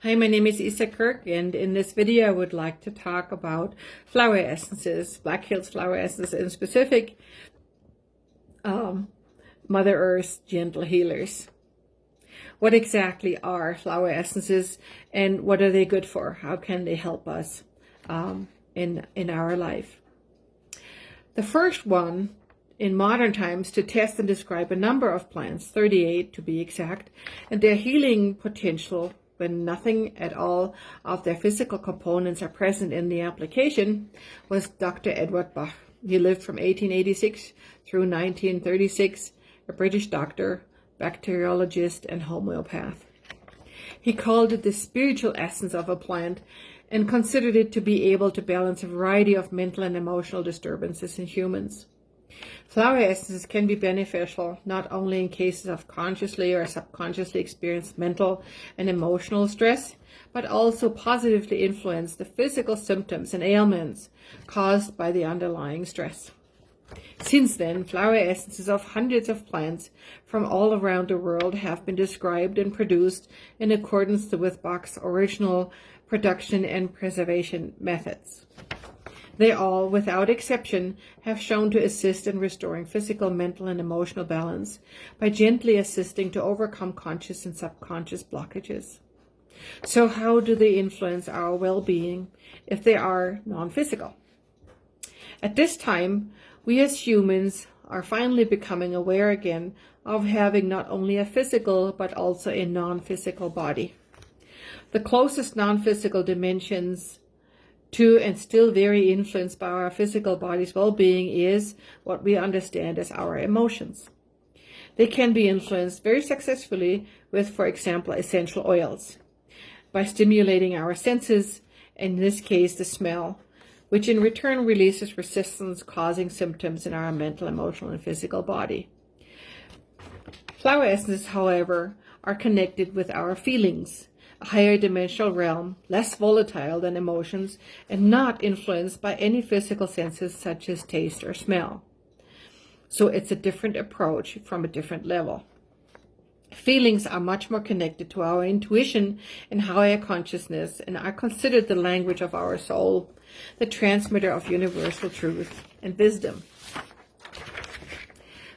Hi, my name is Isa Kirk, and in this video I would like to talk about flower essences, Black Hills flower essences, in specific Mother Earth's gentle healers. What exactly are flower essences and what are they good for? How can they help us in our life? The first one in modern times to test and describe a number of plants, 38 to be exact, and their healing potential when nothing at all of their physical components are present in the application, was Dr. Edward Bach. He lived from 1886 through 1936, a British doctor, bacteriologist, and homeopath. He called it the spiritual essence of a plant and considered it to be able to balance a variety of mental and emotional disturbances in humans. Flower essences can be beneficial not only in cases of consciously or subconsciously experienced mental and emotional stress, but also positively influence the physical symptoms and ailments caused by the underlying stress. Since then, flower essences of hundreds of plants from all around the world have been described and produced in accordance with Bach's original production and preservation methods. They all, without exception, have shown to assist in restoring physical, mental, and emotional balance by gently assisting to overcome conscious and subconscious blockages. So how do they influence our well-being if they are non-physical? At this time, we as humans are finally becoming aware again of having not only a physical but also a non-physical body. The closest non-physical dimensions to and still very influenced by our physical body's well-being is what we understand as our emotions. They can be influenced very successfully with, for example, essential oils, by stimulating our senses, in this case the smell, which in return releases resistance, causing symptoms in our mental, emotional, and physical body. Flower essences, however, are connected with our feelings, a higher dimensional realm, less volatile than emotions, and not influenced by any physical senses such as taste or smell. So it's a different approach from a different level. Feelings are much more connected to our intuition and higher consciousness, and are considered the language of our soul, the transmitter of universal truth and wisdom.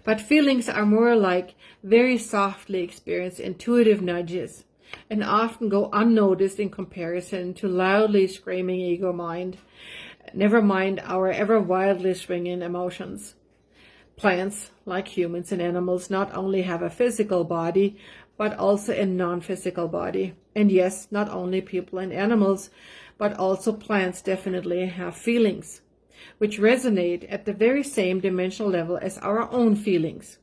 But feelings are more like very softly experienced intuitive nudges, and often go unnoticed in comparison to loudly screaming ego mind, never mind our ever wildly swinging emotions. Plants, like humans and animals, not only have a physical body, but also a non-physical body. And yes, not only people and animals, but also plants definitely have feelings, which resonate at the very same dimensional level as our own feelings.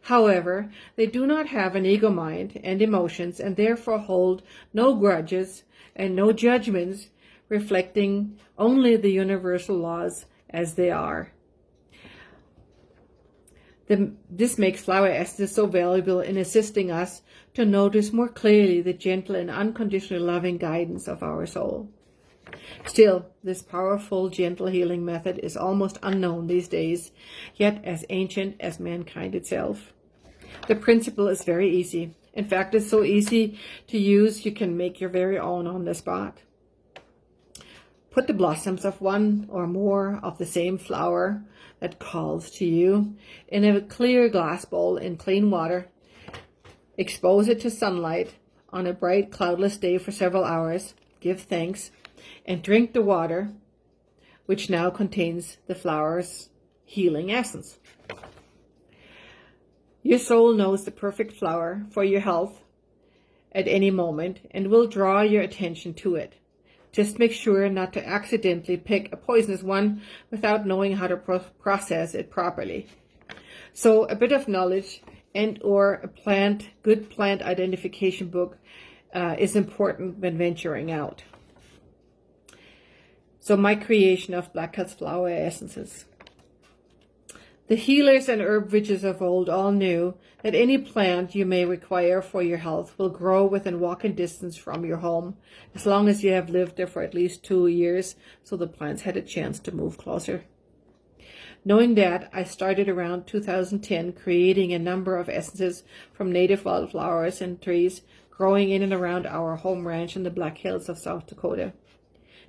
However, they do not have an ego mind and emotions, and therefore hold no grudges and no judgments, reflecting only the universal laws as they are. This makes flower essences so valuable in assisting us to notice more clearly the gentle and unconditionally loving guidance of our soul. Still, this powerful, gentle healing method is almost unknown these days, yet as ancient as mankind itself. The principle is very easy. In fact, it's so easy to use, you can make your very own on the spot. Put the blossoms of one or more of the same flower that calls to you in a clear glass bowl in clean water. Expose it to sunlight on a bright, cloudless day for several hours. Give thanks and drink the water, which now contains the flower's healing essence. Your soul knows the perfect flower for your health at any moment and will draw your attention to it. Just make sure not to accidentally pick a poisonous one without knowing how to process it properly. So a bit of knowledge and or a good plant identification book is important when venturing out. So my creation of Black Hills flower essences. The healers and herb witches of old all knew that any plant you may require for your health will grow within walking distance from your home, as long as you have lived there for at least 2 years, so the plants had a chance to move closer. Knowing that, I started around 2010 creating a number of essences from native wildflowers and trees growing in and around our home ranch in the Black Hills of South Dakota.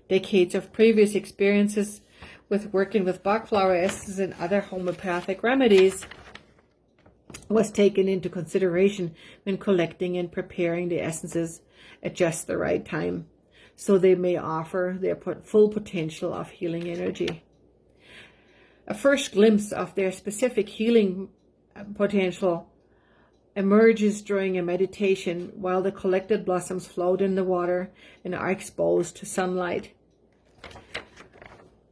Decades of previous experiences with working with Bach flower essences and other homeopathic remedies was taken into consideration when collecting and preparing the essences at just the right time, so they may offer their full potential of healing energy. A first glimpse of their specific healing potential emerges during a meditation while the collected blossoms float in the water and are exposed to sunlight.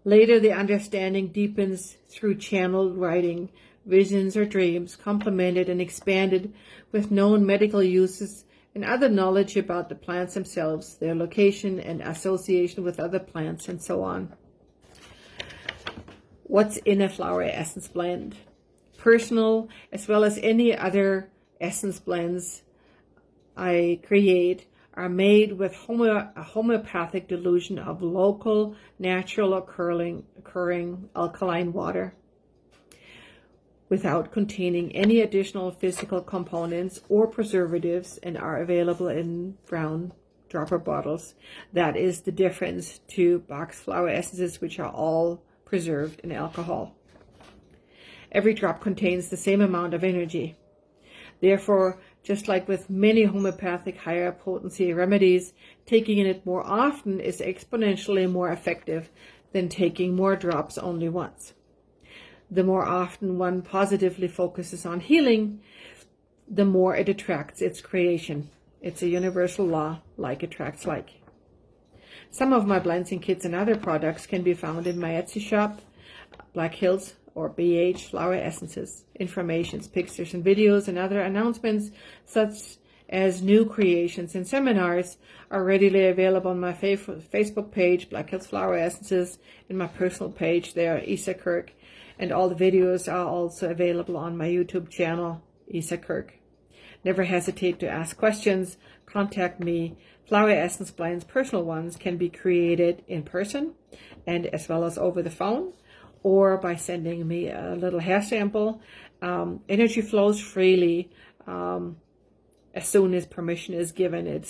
Later, the understanding deepens through channeled writing, visions, or dreams, complemented and expanded with known medical uses and other knowledge about the plants themselves, their location and association with other plants, and so on. What's in a flower essence blend? Personal, as well as any other essence blends I create, are made with a homeopathic dilution of local, natural occurring alkaline water, without containing any additional physical components or preservatives, and are available in brown dropper bottles. That is the difference to Bach's flower essences, which are all preserved in alcohol. Every drop contains the same amount of energy. Therefore, just like with many homeopathic higher potency remedies, taking it more often is exponentially more effective than taking more drops only once. The more often one positively focuses on healing, the more it attracts its creation. It's a universal law, like attracts like. Some of my blends and kits and other products can be found in my Etsy shop, Black Hills or BH Flower Essences. Informations, pictures and videos and other announcements such as new creations and seminars are readily available on my Facebook page, Black Hills Flower Essences, and my personal page there, Isa Kirk. And all the videos are also available on my YouTube channel, Isa Kirk. Never hesitate to ask questions. Contact me. Flower essence blends, personal ones, can be created in person and as well as over the phone, or by sending me a little hair sample. Energy flows freely as soon as permission is given. It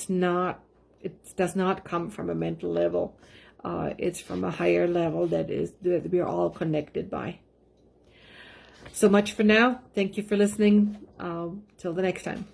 does not come from a mental level. It's from a higher level that we are all connected by. So much for now. Thank you for listening. Till the next time.